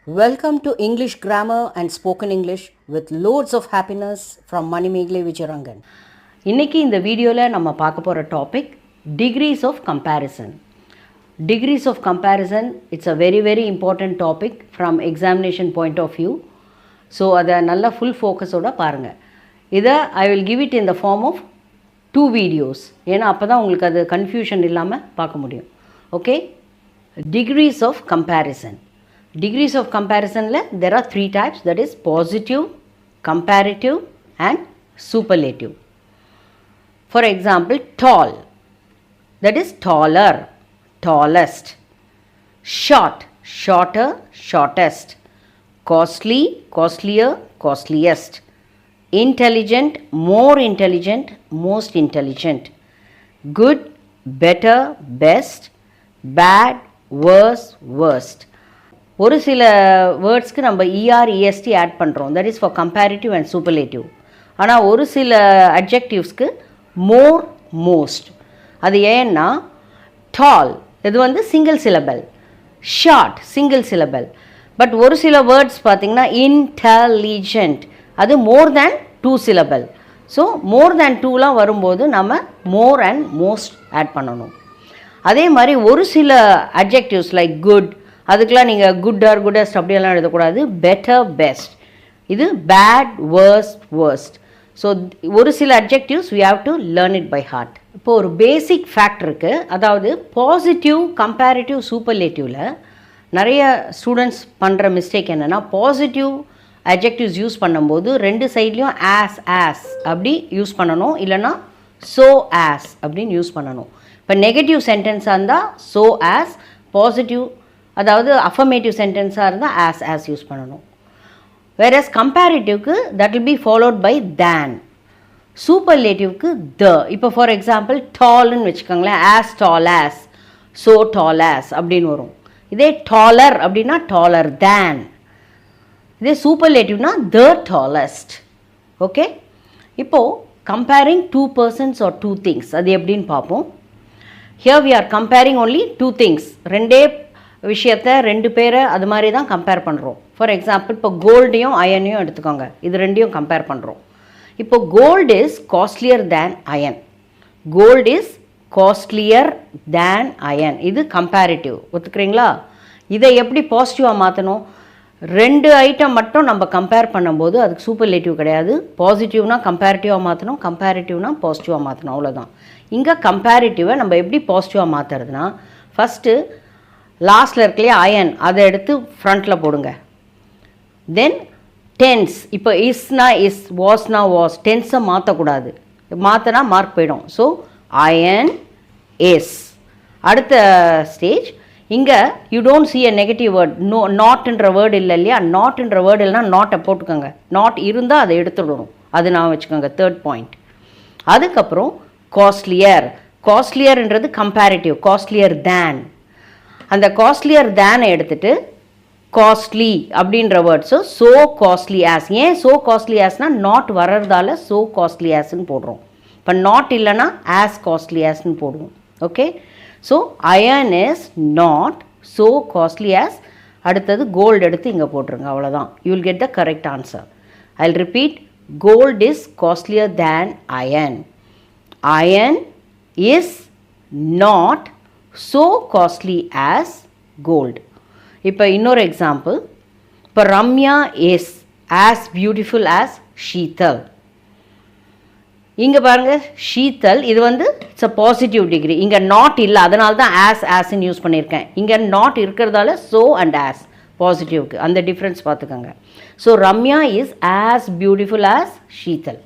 Welcome to English Grammar and Spoken English with loads of happiness from Manimegle Vijayarangan. இன்னைக்கு இந்த வீடியோவில் நம்ம பார்க்க போகிற topic degrees of comparison. Degrees of comparison, it's a very important topic from examination point of view. So அதை நல்லா full ஃபோக்கஸோடு பாருங்கள். இதை I will give it in the form of 2 videos. ஏன்னா அப்போ தான் உங்களுக்கு அது கன்ஃபியூஷன் இல்லாமல் பார்க்க முடியும். Okay, degrees of comparison. Degrees of comparison, there are 3 types, that is positive, comparative and superlative. For example, tall, that is taller, tallest. Short, shorter, shortest. Costly, costlier, costliest. Intelligent, more intelligent, most intelligent. Good, better, best. Bad, worse, worst. ஒரு சில வேர்ட்ஸ்க்கு நம்ம ER, EST add பண்ணுறோம், that is for comparative and superlative. ஆனால் ஒரு சில அட்ஜெக்டிவ்ஸ்க்கு மோர், most. அது ஏன்னா டால் இது வந்து single syllable, short single syllable. But ஒரு சில வேர்ட்ஸ் பார்த்திங்கன்னா இன்டெலிஜென்ட் அது மோர் தேன் 2 சிலபல். ஸோ மோர் தேன் 2லாம் வரும்போது நம்ம மோர் அண்ட் மோஸ்ட் ஆட் பண்ணணும். அதே மாதிரி ஒரு சில அட்ஜெக்டிவ்ஸ் லைக் குட், அதுக்கெலாம் நீங்கள் குட் ஆர் குட்டஸ்ட் அப்படியெல்லாம் எழுதக்கூடாது. Better, best. இது பேட், வேர்ஸ்ட், வேர்ஸ்ட். ஸோ ஒரு சில adjectives we have to learn it by heart. இப்போது ஒரு பேசிக் ஃபேக்ட் இருக்குது, அதாவது பாசிட்டிவ், கம்பேரிட்டிவ், சூப்பர்லேட்டிவில் நிறைய ஸ்டூடெண்ட்ஸ் பண்ணுற மிஸ்டேக் என்னென்னா, பாசிட்டிவ் அட்ஜெக்டிவ்ஸ் யூஸ் பண்ணும்போது 2 சைட்லேயும் ஆஸ் அப்படி யூஸ் பண்ணணும், இல்லைனா ஸோ ஆஸ் அப்படின்னு யூஸ் பண்ணணும். இப்போ நெகட்டிவ் சென்டென்ஸாக இருந்தால் ஸோ ஆஸ், பாசிட்டிவ் அதாவது அஃபர்மேட்டிவ் சென்டென்ஸாக இருந்தால் ஆஸ் யூஸ் பண்ணணும். வேறஸ் கம்பேரிட்டிவ்க்கு that will be followed by than. சூப்பர்லேட்டிவ்க்கு த. இப்போ ஃபார் எக்ஸாம்பிள் டால்னு வச்சுக்கோங்களேன், as tall as, so tall as அப்படின்னு வரும். இதே டாலர் அப்படின்னா டாலர் தேன். இதே சூப்பர்லேட்டிவ்னா த டாலஸ்ட். ஓகே, இப்போது கம்பேரிங் 2 persons or 2 things அது எப்படின்னு பார்ப்போம். Here we are comparing only 2 things. ரெண்டே விஷயத்தை 2 பேரை அது மாதிரி தான் கம்பேர் பண்ணுறோம். ஃபார் எக்ஸாம்பிள் இப்போ கோல்டையும் அயனையும் எடுத்துக்கோங்க, இது 2யும் கம்பேர் பண்ணுறோம். இப்போ gold is costlier than iron. Gold is costlier than iron. இது கம்பேரிட்டிவ். ஒத்துக்கிறீங்களா? இதை எப்படி பாசிட்டிவாக மாற்றணும்? 2 ஐட்டம் மட்டும் நம்ம கம்பேர் பண்ணும்போது அதுக்கு சூப்பர்லேட்டிவ் கிடையாது. பாசிட்டிவ்னா கம்பேரிட்டிவாக மாற்றணும், கம்பேரிட்டிவ்னா பாசிட்டிவாக மாற்றணும், அவ்வளோதான். இங்கே கம்பேரிட்டிவை நம்ம எப்படி பாசிட்டிவாக மாற்றுறதுனா, ஃபஸ்ட்டு லாஸ்ட்டில் இருக்கலையே அயன், அதை எடுத்து ஃப்ரண்ட்டில் போடுங்க. தென் டென்ஸ், இப்போ இஸ்னா இஸ், வாஸ்னா வாஸ், டென்ஸை மாற்றக்கூடாது, மாற்றினா மார்க் போயிடும். So iron is. அடுத்த ஸ்டேஜ், இங்கே you don't see a negative word, no நாட்ன்ற வேர்டு இல்லை இல்லையா, நாட்ன்ற வேர்டு இல்லைனா நாட்டை போட்டுக்கோங்க. நாட் இருந்தால் அதை எடுத்துடணும், அது நான் வச்சுக்கோங்க. 3rd point. அதுக்கப்புறம் காஸ்ட்லியர். காஸ்ட்லியர்ன்றது கம்பேரிட்டிவ், காஸ்ட்லியர் தேன். அந்த காஸ்ட்லியர் தேனை எடுத்துகிட்டு காஸ்ட்லி அப்படின்ற வேர்ட்ஸோ ஸோ காஸ்ட்லி ஆஸ். ஏன் ஸோ காஸ்ட்லி ஆஸ்னால் நாட் வர்றதால ஸோ காஸ்ட்லி ஆஸ்ன்னு போடுறோம். இப்போ நாட் இல்லைன்னா ஆஸ் காஸ்ட்லி ஆஸ்ன்னு போடுவோம். Okay, so iron is not so costly as. அடுத்தது கோல்டு எடுத்து இங்கே போட்டுருங்க, அவ்வளோதான். You will get the correct answer. I will repeat, gold is costlier than iron. Iron is not so costly as gold. இப்போ இன்னொரு example, இப்போ Ramya is as beautiful as Sheetal. இங்கே பாருங்கள், ஷீதல் இது வந்து இட்ஸ் அ பாசிட்டிவ் டிகிரி. இங்கே நாட் இல்லை, அதனால தான் ஆஸ்ன்னு யூஸ் பண்ணியிருக்கேன். இங்கே நாட் இருக்கிறதால ஸோ அண்ட் ஆஸ் பாசிட்டிவ்க்கு, அந்த டிஃப்ரென்ஸ் பார்த்துக்கோங்க. So Ramya is as beautiful as Sheetal.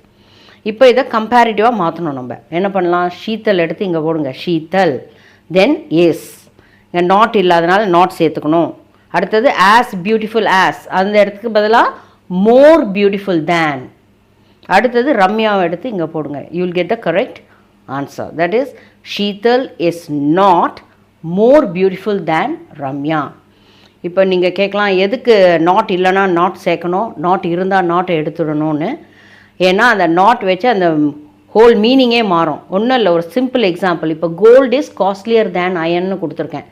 இப்போ இதை கம்பேரிட்டிவாக மாற்றணும். நம்ம என்ன பண்ணலாம், ஷீத்தல் எடுத்து இங்கே போடுங்க, ஷீத்தல். தென் எஸ், இங்கே நாட் இல்லாதனால நாட் சேர்த்துக்கணும். அடுத்தது ஆஸ் பியூட்டிஃபுல் ஆஸ், அந்த இடத்துக்கு பதிலாக மோர் பியூட்டிஃபுல் தேன். அடுத்தது ரம்யாவை எடுத்து இங்கே போடுங்க. You will get the correct answer. That is Sheetal is not more beautiful than Ramya. இப்போ நீங்கள் கேட்கலாம், எதுக்கு நாட் இல்லைன்னா நாட் சேர்க்கணும், நாட் இருந்தால் நாட்டை எடுத்துடணும்னு. ஏன்னா அந்த நாட் வச்சு அந்த ஹோல் மீனிங்கே மாறும். ஒன்றும் இல்லை, ஒரு சிம்பிள் எக்ஸாம்பிள். இப்போ கோல்டு இஸ் காஸ்ட்லியர் தேன் அயன்னு கொடுத்துருக்கேன்.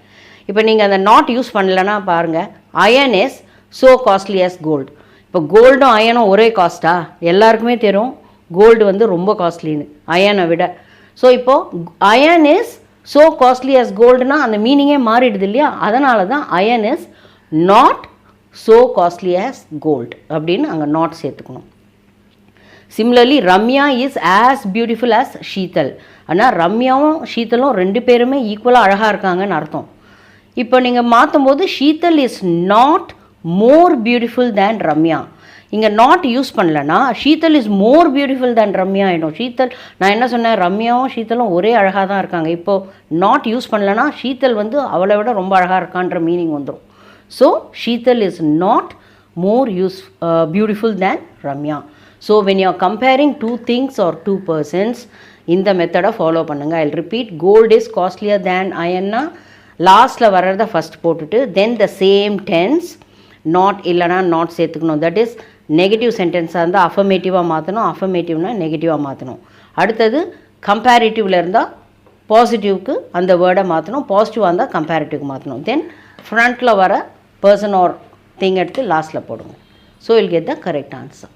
இப்போ நீங்கள் அந்த நாட் யூஸ் பண்ணலன்னா பாருங்கள், iron is so costly as gold. இப்போ கோல்டும் அயனும் ஒரே காஸ்ட்டா? எல்லாருக்குமே தெரியும் கோல்டு வந்து ரொம்ப காஸ்ட்லின்னு அயனை விட. ஸோ இப்போது iron is so costly as கோல்டுனா அந்த மீனிங்கே மாறிடுது இல்லையா? அதனால தான் iron is not so costly as gold அப்படின்னு அங்கே நாட் சேர்த்துக்கணும். Similarly Ramya is as beautiful as Sheetal. ஆனால் ரம்யாவும் ஷீதலும் ரெண்டு பேருமே ஈக்குவலாக அழகாக இருக்காங்கன்னு அர்த்தம். இப்போ நீங்கள் மாற்றும் போது Sheetal is not more beautiful than Ramya. இங்கே நாட் யூஸ் பண்ணலன்னா Sheetal is more beautiful than Ramya ஆகிடும். ஷீதல் நான் என்ன சொன்னேன், ரம்யாவும் ஷீதலும் ஒரே அழகாக தான் இருக்காங்க. இப்போது நாட் யூஸ் பண்ணலன்னா ஷீதல் வந்து அவளை விட ரொம்ப அழகாக இருக்கான்ற மீனிங் வந்துடும். So Sheetal is not more beautiful than Ramya. So when you are comparing two things or two persons, இந்த மெத்தடை ஃபாலோ பண்ணுங்கள். I'll repeat, gold is costlier than iron. லாஸ்ட்டில் வர்றத ஃபஸ்ட் போட்டுட்டு தென் த சேம் டென்ஸ் நாட் இல்லைனா not சேர்த்துக்கணும். That is negative சென்டென்ஸாக இருந்தால் அஃபர்மேட்டிவாக மாற்றணும், அஃபர்மேட்டிவ்னா நெகட்டிவாக மாற்றணும். அடுத்தது கம்பேரிட்டிவில் இருந்தால் பாசிட்டிவ்க்கு அந்த வேர்டை மாற்றணும், பாசிட்டிவாக இருந்தால் கம்பேரிட்டிவ்க்கு மாற்றணும். தென் ஃப்ரண்ட்டில் வர பர்சன் ஆர் திங் எடுத்து லாஸ்ட்டில் போடுங்க. So will get the correct answer.